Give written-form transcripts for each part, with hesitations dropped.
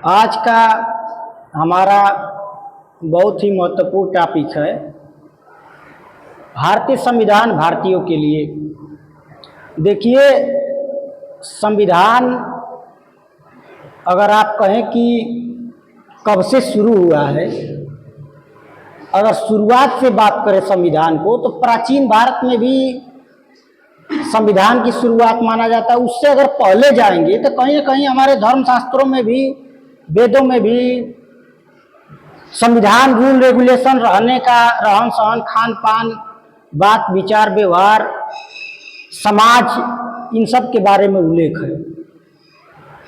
आज का हमारा बहुत ही महत्वपूर्ण टॉपिक है भारतीय संविधान भारतीयों के लिए। देखिए, संविधान अगर आप कहें कि कब से शुरू हुआ है, अगर शुरुआत से बात करें संविधान को, तो प्राचीन भारत में भी संविधान की शुरुआत माना जाता है। उससे अगर पहले जाएंगे तो कहीं ना कहीं हमारे धर्म शास्त्रों में भी, वेदों में भी संविधान रूल रेगुलेशन, रहने का, रहन सहन, खान पान, बात विचार, व्यवहार, समाज, इन सब के बारे में उल्लेख है।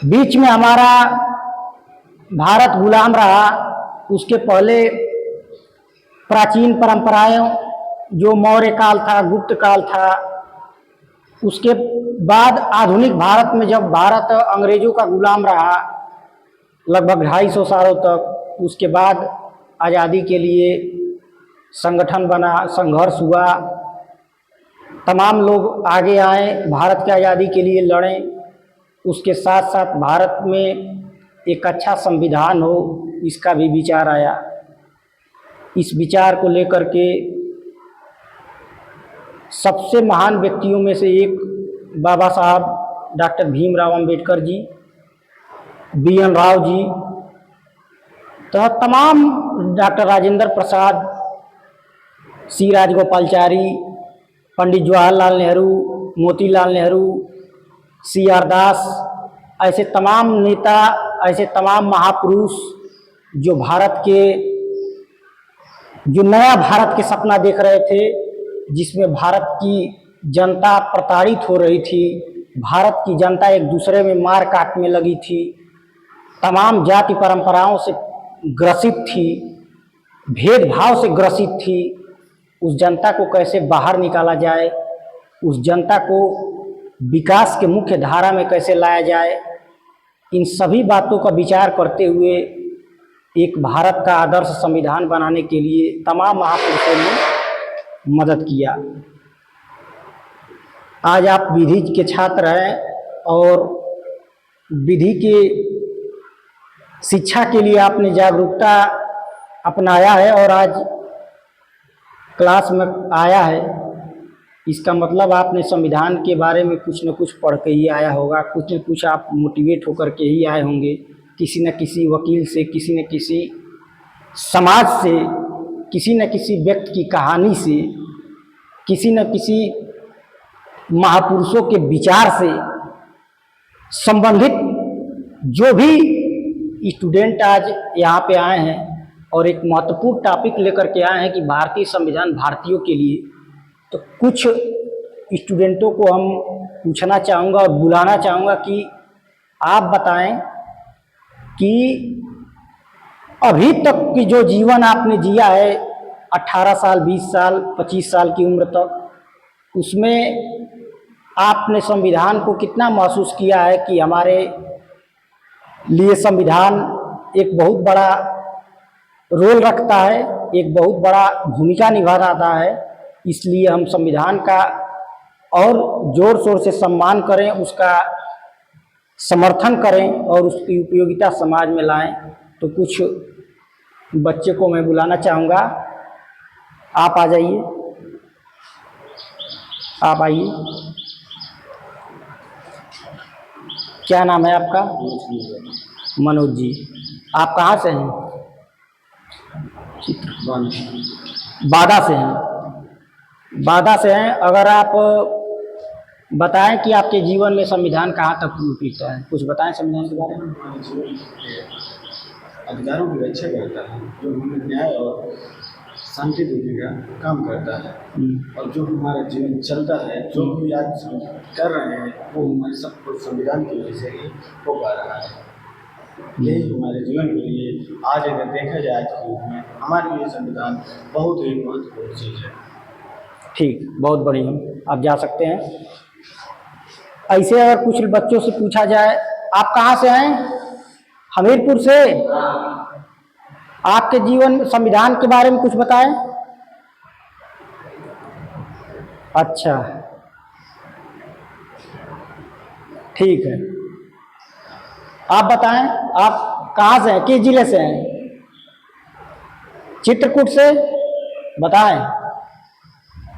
बीच में हमारा भारत गुलाम रहा, उसके पहले प्राचीन परंपराएं, जो मौर्य काल था, गुप्त काल था, उसके बाद आधुनिक भारत में जब भारत अंग्रेजों का गुलाम रहा लगभग 250 सालों तक, उसके बाद आज़ादी के लिए संगठन बना, संघर्ष हुआ, तमाम लोग आगे आए, भारत की आज़ादी के लिए लड़े। उसके साथ साथ भारत में एक अच्छा संविधान हो, इसका भी विचार आया। इस विचार को लेकर के सबसे महान व्यक्तियों में से एक बाबा साहब डॉक्टर भीमराव अंबेडकर जी, BN राव जी, तो तमाम doctor Rajendra Prasad, C Rajagopalachari, Pandit Jawaharlal Nehru, Motilal Nehru, CR दास, ऐसे तमाम नेता, ऐसे तमाम महापुरुष जो भारत के, जो नया भारत के सपना देख रहे थे, जिसमें भारत की जनता प्रताड़ित हो रही थी, भारत की जनता एक दूसरे में मार काट में लगी थी, तमाम जाति परंपराओं से ग्रसित थी, भेदभाव से ग्रसित थी। उस जनता को कैसे बाहर निकाला जाए, उस जनता को विकास के मुख्य धारा में कैसे लाया जाए, इन सभी बातों का विचार करते हुए एक भारत का आदर्श संविधान बनाने के लिए तमाम महापुरुषों ने मदद किया। आज आप विधि के छात्र हैं और विधि के शिक्षा के लिए आपने जागरूकता अपनाया है और आज क्लास में आया है। इसका मतलब आपने संविधान के बारे में कुछ न कुछ पढ़ के ही आया होगा, कुछ न कुछ आप मोटिवेट होकर के ही आए होंगे, किसी न किसी वकील से, किसी न किसी समाज से, किसी न किसी व्यक्ति की कहानी से, किसी न किसी महापुरुषों के विचार से संबंधित जो भी स्टूडेंट आज यहाँ पे आए हैं और एक महत्वपूर्ण टॉपिक लेकर के आए हैं कि भारतीय संविधान भारतीयों के लिए, तो कुछ स्टूडेंटों को हम पूछना चाहूँगा और बुलाना चाहूँगा कि आप बताएं कि अभी तक की जो जीवन आपने जिया है, 18 साल, 20 साल, 25 साल की उम्र तक, उसमें आपने संविधान को कितना महसूस किया है कि हमारे लिए संविधान एक बहुत बड़ा रोल रखता है, एक बहुत बड़ा भूमिका निभाता है। इसलिए हम संविधान का और ज़ोर शोर से सम्मान करें, उसका समर्थन करें और उसकी उपयोगिता समाज में लाएं। तो कुछ बच्चे को मैं बुलाना चाहूँगा, आप आ जाइए, आप आइए। क्या नाम है आपका? मनोज जी। आप कहाँ से हैं? बादा से हैं। बादा से हैं। अगर आप बताएं कि आपके जीवन में संविधान कहाँ तक उपयुक्त है, कुछ बताएं संविधान के बारे में। अधिकारों की रक्षा करता है, जो हमें न्याय और शांति देने का काम करता है, और जो हमारा जीवन चलता है, जो भी आज कर रहे हैं, वो हमारे सब कुछ संविधान की वजह से ही हो पा रहा है। यही हमारे जीवन के लिए आज अगर देखा जाए तो हमारे लिए संविधान बहुत ही महत्वपूर्ण चीज़ है। ठीक, बहुत बढ़िया, आप जा सकते हैं। ऐसे अगर कुछ बच्चों से पूछा जाए, आप कहाँ से हैं? हमीरपुर से। आपके जीवन संविधान के बारे में कुछ बताएं। अच्छा, ठीक है। आप बताएं, आप कहाँ से हैं, किस जिले से हैं? चित्रकूट से। बताएं,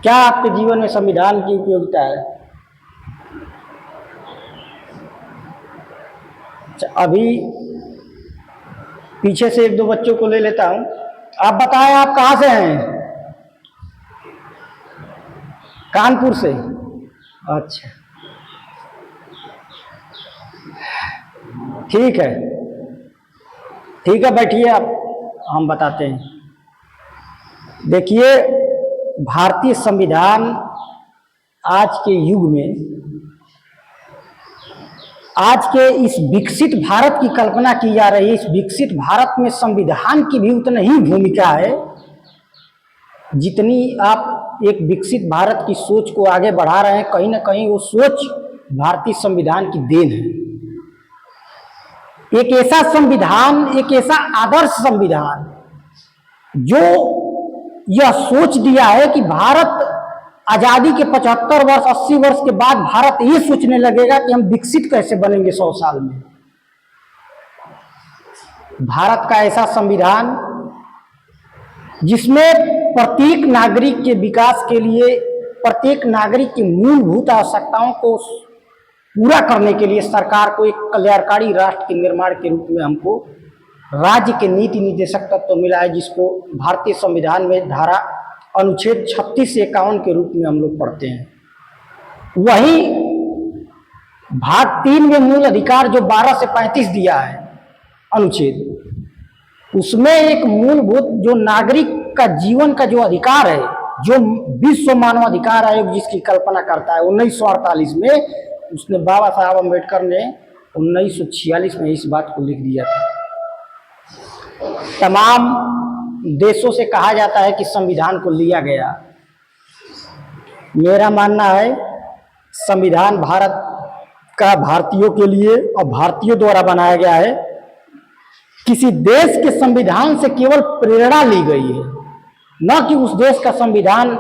क्या आपके जीवन में संविधान की उपयोगिता है? अच्छा, अभी पीछे से एक दो बच्चों को ले लेता हूं। आप बताएं, आप कहाँ से हैं? कानपुर से। अच्छा, ठीक है, ठीक है, बैठिए, आप हम बताते हैं। देखिए, भारतीय संविधान आज के युग में, आज के इस विकसित भारत की कल्पना की जा रही है। इस विकसित भारत में संविधान की भी उतनी ही भूमिका है जितनी आप एक विकसित भारत की सोच को आगे बढ़ा रहे हैं। कहीं ना कहीं वो सोच भारतीय संविधान की देन है। एक ऐसा संविधान, एक ऐसा आदर्श संविधान जो यह सोच दिया है कि भारत आजादी के 75 वर्ष, 80 वर्ष के बाद भारत ये सोचने लगेगा कि हम विकसित कैसे बनेंगे 100 साल में। भारत का ऐसा संविधान जिसमें प्रत्येक नागरिक के विकास के लिए, प्रत्येक नागरिक की मूलभूत आवश्यकताओं को पूरा करने के लिए सरकार को एक कल्याणकारी राष्ट्र के निर्माण के रूप में हमको राज्य के नीति निर्देशक तत्व मिला है, जिसको भारतीय संविधान में धारा अनुच्छेद 36 से 51 के रूप में हम लोग पढ़ते हैं। वहीं भाग 3 में मूल अधिकार जो 12 से 35 दिया है अनुच्छेद, उसमें एक मूलभूत जो नागरिक का जीवन का जो अधिकार है, जो विश्व मानवाधिकार आयोग जिसकी कल्पना करता है 1948 में, उसने बाबा साहब अम्बेडकर ने 1946 में इस बात को लिख दिया था। तमाम देशों से कहा जाता है कि संविधान को लिया गया। मेरा मानना है संविधान भारत का भारतीयों के लिए और भारतीयों द्वारा बनाया गया है। किसी देश के संविधान से केवल प्रेरणा ली गई है, न कि उस देश का संविधान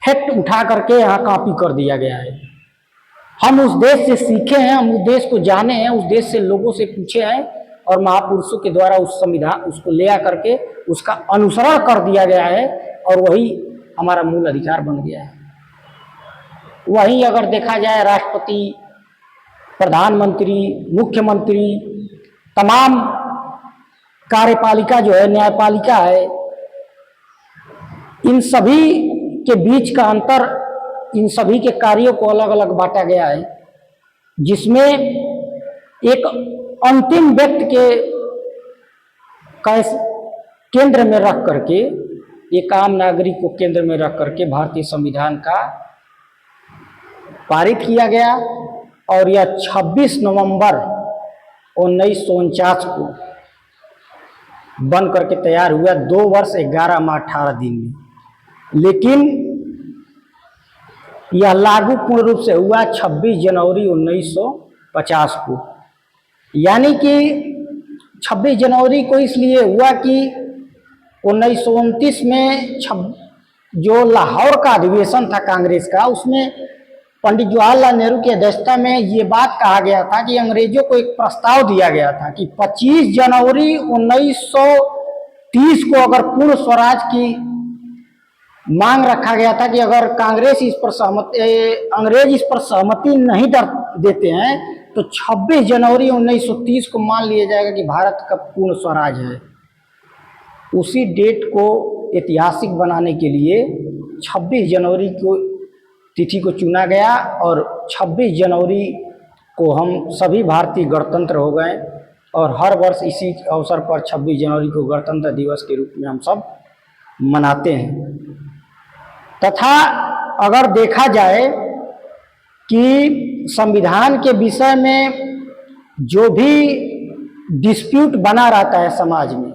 फैक्ट उठा करके यहाँ कॉपी कर दिया गया है। हम उस देश से सीखे हैं, हम उस देश को जाने हैं, उस देश से लोगों से पूछे हैं और महापुरुषों के द्वारा उस संविधान उसको ले आकर के उसका अनुसरण कर दिया गया है और वही हमारा मूल अधिकार बन गया है। वहीं अगर देखा जाए, राष्ट्रपति, प्रधानमंत्री, मुख्यमंत्री, तमाम कार्यपालिका जो है, न्यायपालिका है, इन सभी के बीच का अंतर, इन सभी के कार्यों को अलग अलग बांटा गया है, जिसमें एक अंतिम व्यक्ति के केंद्र में रख करके, एक आम नागरिक को केंद्र में रख करके भारतीय संविधान का पारित किया गया और यह 26 नवंबर 1949 को बन करके तैयार हुआ, 2 वर्ष 11 माह 18 दिन में। लेकिन यह लागू पूर्ण रूप से हुआ 26 जनवरी 1950 को। यानी कि 26 जनवरी को इसलिए हुआ कि 1929 में जो लाहौर का अधिवेशन था कांग्रेस का, उसमें पंडित जवाहरलाल नेहरू की अध्यक्षता में ये बात कहा गया था कि अंग्रेजों को एक प्रस्ताव दिया गया था कि 25 जनवरी 1930 को अगर पूर्ण स्वराज की मांग रखा गया था कि अगर कांग्रेस इस पर अंग्रेज इस पर सहमति नहीं देते हैं तो 26 जनवरी 1930 को मान लिया जाएगा कि भारत का पूर्ण स्वराज है। उसी डेट को ऐतिहासिक बनाने के लिए 26 जनवरी को तिथि को चुना गया और 26 जनवरी को हम सभी भारतीय गणतंत्र हो गए और हर वर्ष इसी अवसर पर 26 जनवरी को गणतंत्र दिवस के रूप में हम सब मनाते हैं। तथा अगर देखा जाए कि संविधान के विषय में जो भी डिस्प्यूट बना रहता है समाज में,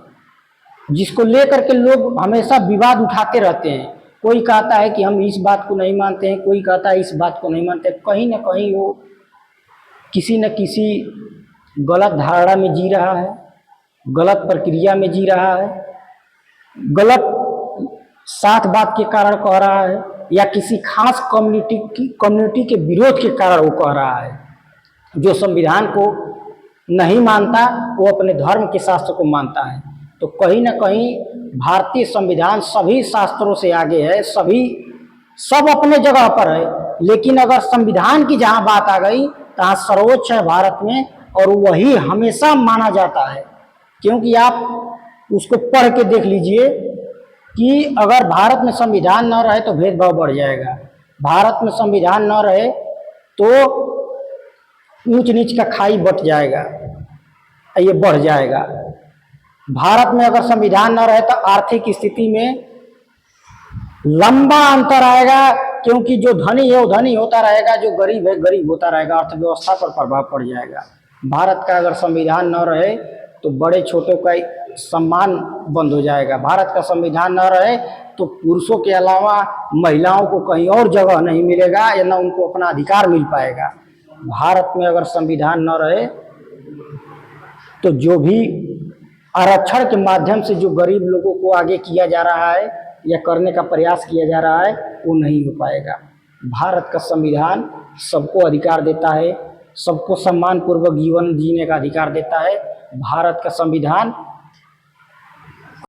जिसको लेकर के लोग हमेशा विवाद उठाते रहते हैं, कोई कहता है कि हम इस बात को नहीं मानते हैं, कोई कहता है इस बात को नहीं मानते, कहीं ना कहीं वो किसी न किसी गलत धारणा में जी रहा है, गलत प्रक्रिया में जी रहा है, गलत साथ बात के कारण कह रहा है या किसी खास कम्युनिटी के विरोध के कारण वो कह रहा है। जो संविधान को नहीं मानता, वो अपने धर्म के शास्त्र को मानता है। तो कहीं ना कहीं भारतीय संविधान सभी शास्त्रों से आगे है, सब अपने जगह पर है, लेकिन अगर संविधान की जहाँ बात आ गई तहाँ सर्वोच्च है भारत में, और वही हमेशा माना जाता है। क्योंकि आप उसको पढ़ के देख लीजिए कि अगर भारत में संविधान न रहे तो भेदभाव बढ़ जाएगा, भारत में संविधान न रहे तो ऊंच नीच का खाई बट जाएगा, ये बढ़ जाएगा। भारत में अगर संविधान न रहे तो आर्थिक स्थिति में लंबा अंतर आएगा, क्योंकि जो धनी है वो धनी होता रहेगा, जो गरीब है गरीब होता रहेगा, अर्थव्यवस्था पर प्रभाव पड़ जाएगा। भारत का अगर संविधान न रहे तो बड़े छोटे का सम्मान बंद हो जाएगा, भारत का संविधान न रहे तो पुरुषों के अलावा महिलाओं को कहीं और जगह नहीं मिलेगा, या न उनको अपना अधिकार मिल पाएगा। भारत में अगर संविधान न रहे तो जो भी आरक्षण के माध्यम से जो गरीब लोगों को आगे किया जा रहा है या करने का प्रयास किया जा रहा है वो नहीं हो पाएगा। भारत का संविधान सबको अधिकार देता है, सबको सम्मान पूर्वक जीवन जीने का अधिकार देता है। भारत का संविधान